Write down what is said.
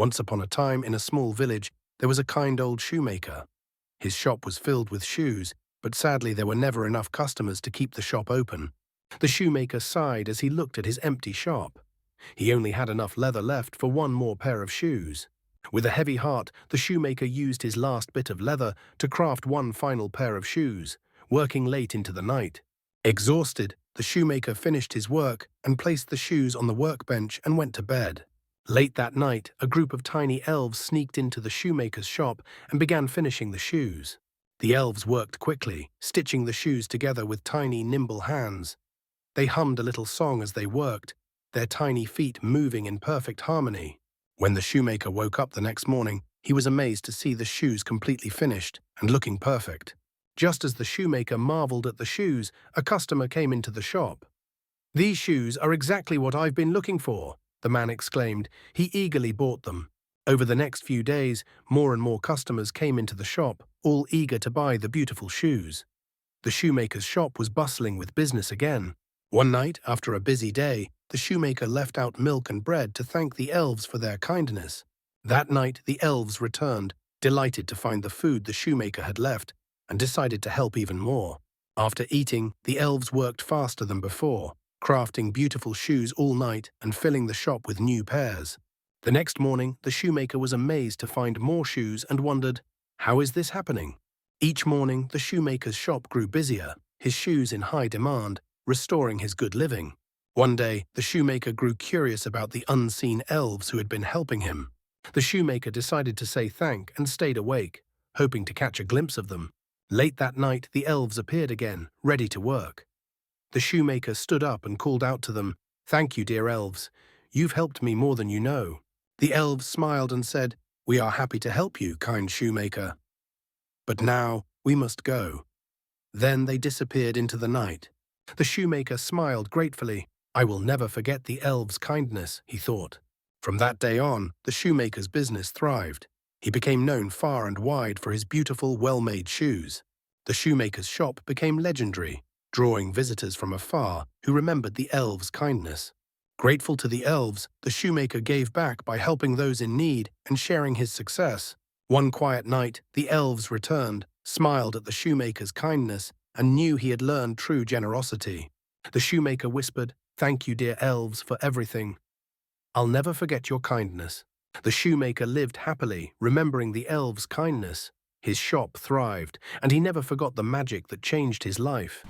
Once upon a time, in a small village, there was a kind old shoemaker. His shop was filled with shoes, but sadly there were never enough customers to keep the shop open. The shoemaker sighed as he looked at his empty shop. He only had enough leather left for one more pair of shoes. With a heavy heart, the shoemaker used his last bit of leather to craft one final pair of shoes, working late into the night. Exhausted, the shoemaker finished his work and placed the shoes on the workbench and went to bed. Late that night, a group of tiny elves sneaked into the shoemaker's shop and began finishing the shoes. The elves worked quickly, stitching the shoes together with tiny, nimble hands. They hummed a little song as they worked, their tiny feet moving in perfect harmony. When the shoemaker woke up the next morning, he was amazed to see the shoes completely finished and looking perfect. Just as the shoemaker marveled at the shoes, a customer came into the shop. "These shoes are exactly what I've been looking for," the man exclaimed. He eagerly bought them. Over the next few days, more and more customers came into the shop, all eager to buy the beautiful shoes. The shoemaker's shop was bustling with business again. One night, after a busy day, the shoemaker left out milk and bread to thank the elves for their kindness. That night, the elves returned, delighted to find the food the shoemaker had left, and decided to help even more. After eating, the elves worked faster than before, crafting beautiful shoes all night and filling the shop with new pairs. The next morning, the shoemaker was amazed to find more shoes and wondered, how is this happening? Each morning, the shoemaker's shop grew busier, his shoes in high demand, restoring his good living. One day, the shoemaker grew curious about the unseen elves who had been helping him. The shoemaker decided to say thank and stayed awake, hoping to catch a glimpse of them. Late that night, the elves appeared again, ready to work. The shoemaker stood up and called out to them, "Thank you, dear elves. You've helped me more than you know." The elves smiled and said, "We are happy to help you, kind shoemaker. But now we must go." Then they disappeared into the night. The shoemaker smiled gratefully. "I will never forget the elves' kindness," he thought. From that day on, the shoemaker's business thrived. He became known far and wide for his beautiful, well-made shoes. The shoemaker's shop became legendary, drawing visitors from afar who remembered the elves' kindness. Grateful to the elves, the shoemaker gave back by helping those in need and sharing his success. One quiet night, the elves returned, smiled at the shoemaker's kindness, and knew he had learned true generosity. The shoemaker whispered, "Thank you, dear elves, for everything. I'll never forget your kindness." The shoemaker lived happily, remembering the elves' kindness. His shop thrived, and he never forgot the magic that changed his life.